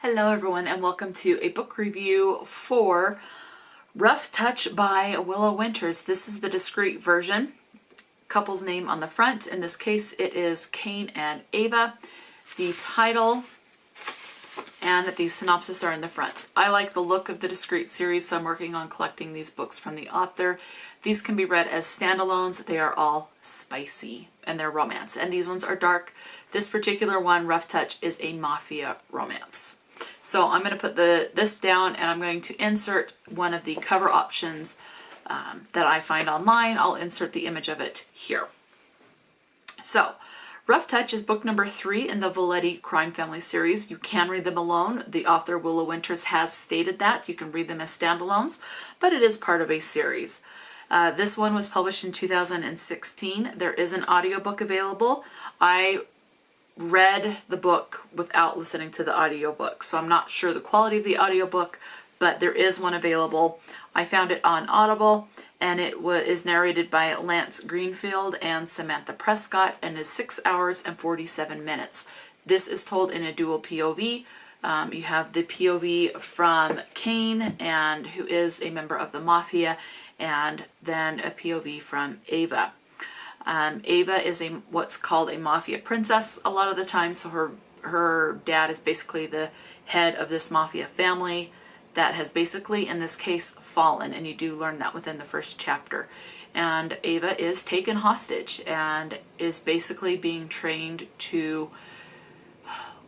Hello everyone and welcome to a book review for Rough Touch by Willow Winters. This is the discreet version. Couple's name on the front. In this case it is Cain and Ava. The title and the synopsis are in the front. I like the look of the discreet series, so I'm working on collecting these books from the author. These can be read as standalones. They are all spicy and they're romance, and these ones are dark. This particular one, Rough Touch, is a mafia romance. So I'm going to put this down and I'm going to insert one of the cover options that I find online. I'll insert the image of it here. So Rough Touch is book number 3 in the Valetti Crime Family series. You can read them alone. The author Willow Winters has stated that. You can read them as standalones, but it is part of a series. This one was published in 2016. There is an audiobook available. I read the book without listening to the audiobook, so I'm not sure the quality of the audiobook, but there is one available. I found it on Audible, and it is narrated by Lance Greenfield and Samantha Prescott, and is 6 hours and 47 minutes. This is told in a dual POV. You have the POV from Cain, and who is a member of the mafia, and then a POV from Ava. Ava is what's called a mafia princess a lot of the time, so her dad is basically the head of this mafia family that has basically, in this case, fallen, and you do learn that within the first chapter. And Ava is taken hostage and is basically being trained to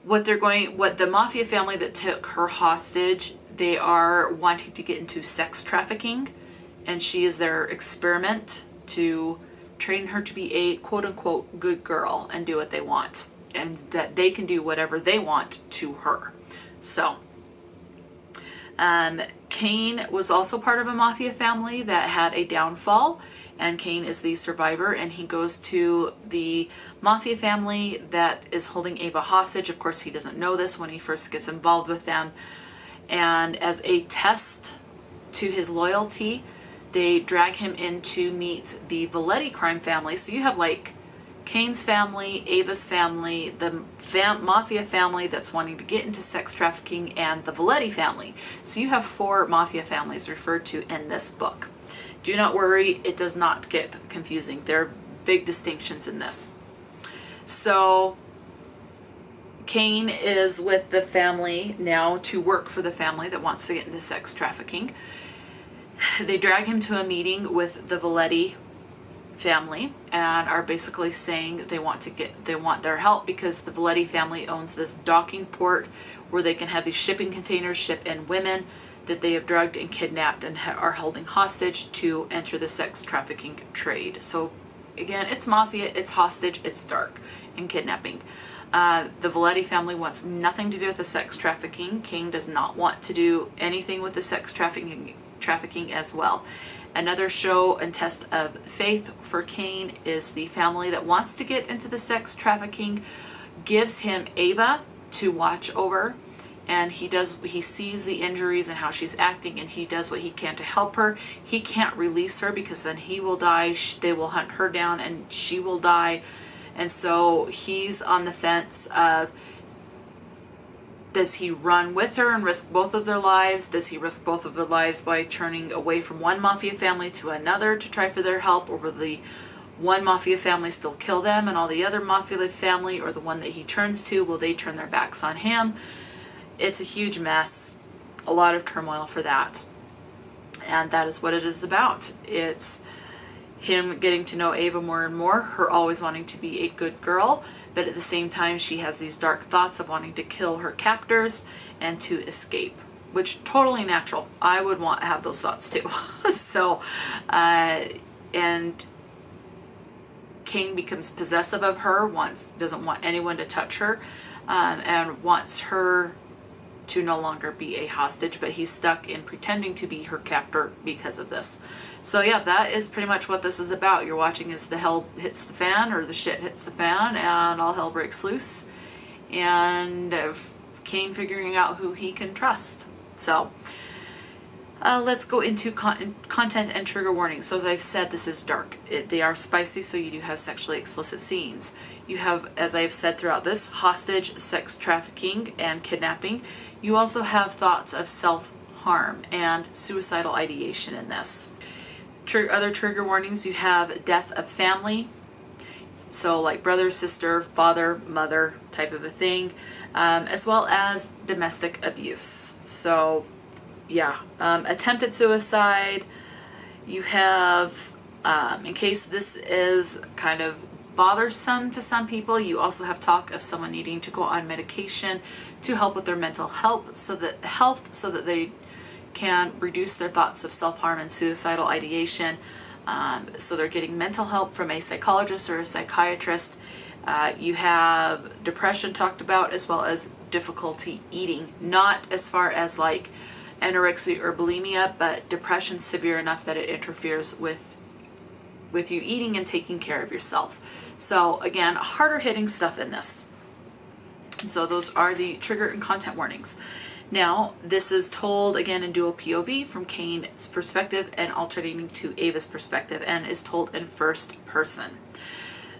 what the mafia family that took her hostage, they are wanting to get into sex trafficking, and she is their experiment to train her to be a quote-unquote good girl and do what they want, and that they can do whatever they want to her. So Cain was also part of a mafia family that had a downfall, and Cain is the survivor, and he goes to the mafia family that is holding Ava hostage. Of course, he doesn't know this when he first gets involved with them, and as a test to his loyalty, they drag him in to meet the Valetti Crime Family. So you have like Cain's family, Ava's family, the mafia family that's wanting to get into sex trafficking, and the Valetti family. So you have 4 mafia families referred to in this book. Do not worry, it does not get confusing. There are big distinctions in this. So Cain is with the family now to work for the family that wants to get into sex trafficking. They drag him to a meeting with the Valetti family and are basically saying they want their help because the Valetti family owns this docking port where they can have these shipping containers ship in women that they have drugged and kidnapped and are holding hostage to enter the sex trafficking trade. So again, it's mafia, it's hostage, it's dark, and kidnapping. The Valetti family wants nothing to do with the sex trafficking. Cain does not want to do anything with the sex trafficking as well. Another show and test of faith for Cain is the family that wants to get into the sex trafficking gives him Ava to watch over, and he sees the injuries and how she's acting, and he does what he can to help her. He can't release her because then he will die, they will hunt her down, and she will die. And so he's on the fence of, does he run with her and risk both of their lives? Does he risk both of their lives by turning away from one mafia family to another to try for their help? Or will the one mafia family still kill them, and all the other mafia family, or the one that he turns to, will they turn their backs on him? It's a huge mess. A lot of turmoil for that. And that is what it is about. It's him getting to know Ava more and more, her always wanting to be a good girl, but at the same time she has these dark thoughts of wanting to kill her captors and to escape, which totally natural. I would want to have those thoughts too. So and Cain becomes possessive of her, doesn't want anyone to touch her, and wants her to no longer be a hostage, but he's stuck in pretending to be her captor because of this. So yeah, that is pretty much what this is about. You're watching as the hell hits the fan, or the shit hits the fan, and all hell breaks loose, and Cain figuring out who he can trust. So Let's go into content and trigger warnings. So as I've said, this is dark. They are spicy, so you do have sexually explicit scenes. You have, as I've said throughout this, hostage, sex trafficking, and kidnapping. You also have thoughts of self-harm and suicidal ideation in this. Other trigger warnings, you have death of family. So like brother, sister, father, mother type of a thing, as well as domestic abuse. So yeah, attempted suicide. You have, in case this is kind of bothersome to some people, you also have talk of someone needing to go on medication to help with their mental health so that they can reduce their thoughts of self-harm and suicidal ideation. So they're getting mental help from a psychologist or a psychiatrist. You have depression talked about, as well as difficulty eating, not as far as like anorexia or bulimia, but depression severe enough that it interferes with you eating and taking care of yourself. So again, harder hitting stuff in this. So those are the trigger and content warnings. Now, this is told again in dual POV from Kane's perspective and alternating to Ava's perspective, and is told in first person.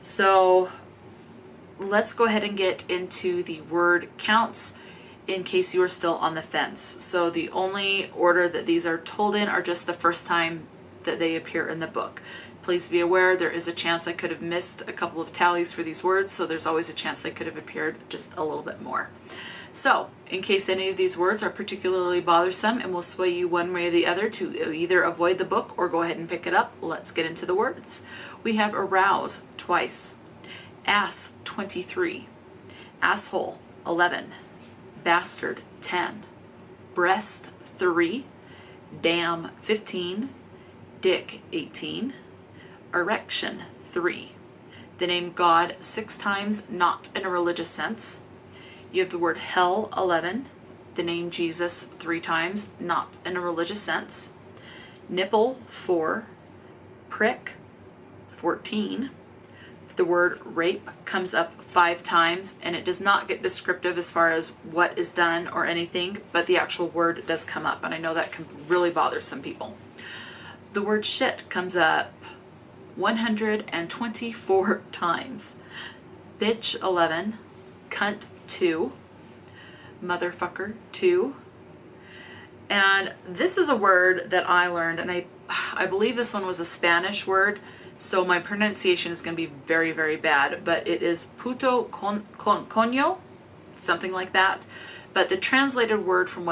So let's go ahead and get into the word counts in case you are still on the fence. So the only order that these are told in are just the first time that they appear in the book. Please be aware there is a chance I could have missed a couple of tallies for these words, so there's always a chance they could have appeared just a little bit more. So, in case any of these words are particularly bothersome and will sway you one way or the other to either avoid the book or go ahead and pick it up, let's get into the words. We have arouse twice, ass 23, asshole 11, bastard 10, breast 3, damn 15, dick 18, erection 3, the name God 6 times, not in a religious sense. You have the word hell 11, the name Jesus 3 times, not in a religious sense. Nipple 4, prick 14. The word rape comes up 5 times, and it does not get descriptive as far as what is done or anything, but the actual word does come up, and I know that can really bother some people. The word shit comes up 124 times. Bitch 11, cunt 2, motherfucker 2. And this is a word that I learned, and I believe this one was a Spanish word, so my pronunciation is going to be very, very bad, but it is puto coño, something like that. But the translated word from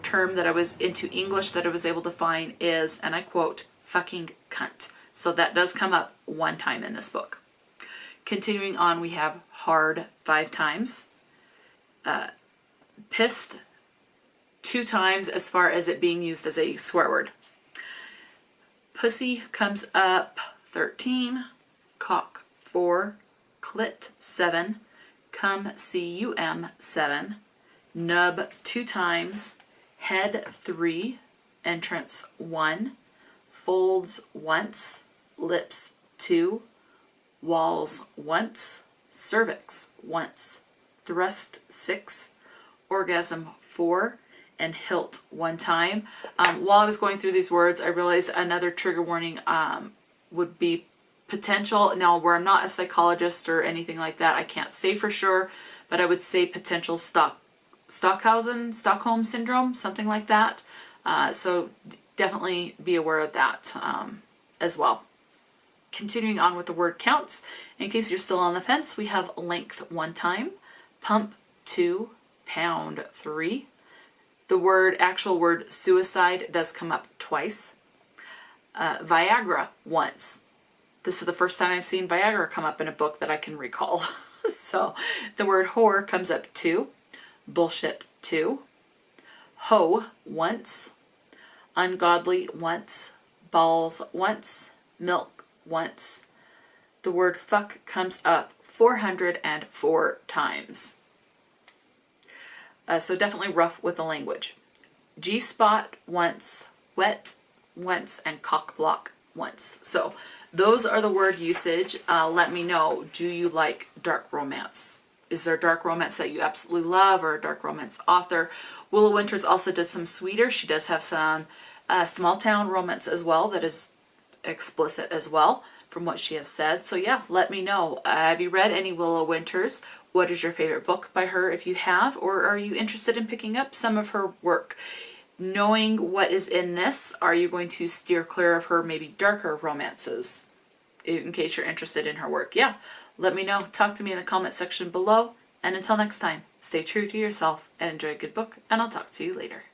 term that I was into English that I was able to find is, and I quote, fucking cunt. So that does come up 1 time in this book. Continuing on, we have hard 5 times. Pissed 2 times as far as it being used as a swear word. Pussy comes up 13, cock 4, clit 7, cum 7, nub 2 times, head 3, entrance 1, folds once, lips 2, walls once, cervix once, thrust 6, orgasm 4, and hilt 1 time. While I was going through these words, I realized another trigger warning would be potential. Now, where I'm not a psychologist or anything like that, I can't say for sure, but I would say potential Stockholm syndrome, something like that. So definitely be aware of that as well. Continuing on with the word counts, in case you're still on the fence, we have length 1 time, pump 2, pound 3. The actual word suicide does come up twice. Viagra once. This is the first time I've seen Viagra come up in a book that I can recall. So the word whore comes up 2, bullshit 2, hoe once, ungodly once, balls once, milk once. The word fuck comes up 404 times. So definitely rough with the language. G-spot once, wet once, and cock block once. So those are the word usage. Let me know, do you like dark romance? Is there dark romance that you absolutely love, or a dark romance author? Willow Winters also does some sweeter. She does have some small town romance as well that is explicit as well from what she has said. So yeah, let me know. Have you read any Willow Winters? What is your favorite book by her if you have, or are you interested in picking up some of her work? Knowing what is in this, are you going to steer clear of her maybe darker romances in case you're interested in her work? Yeah, let me know. Talk to me in the comment section below. And until next time, stay true to yourself and enjoy a good book, and I'll talk to you later.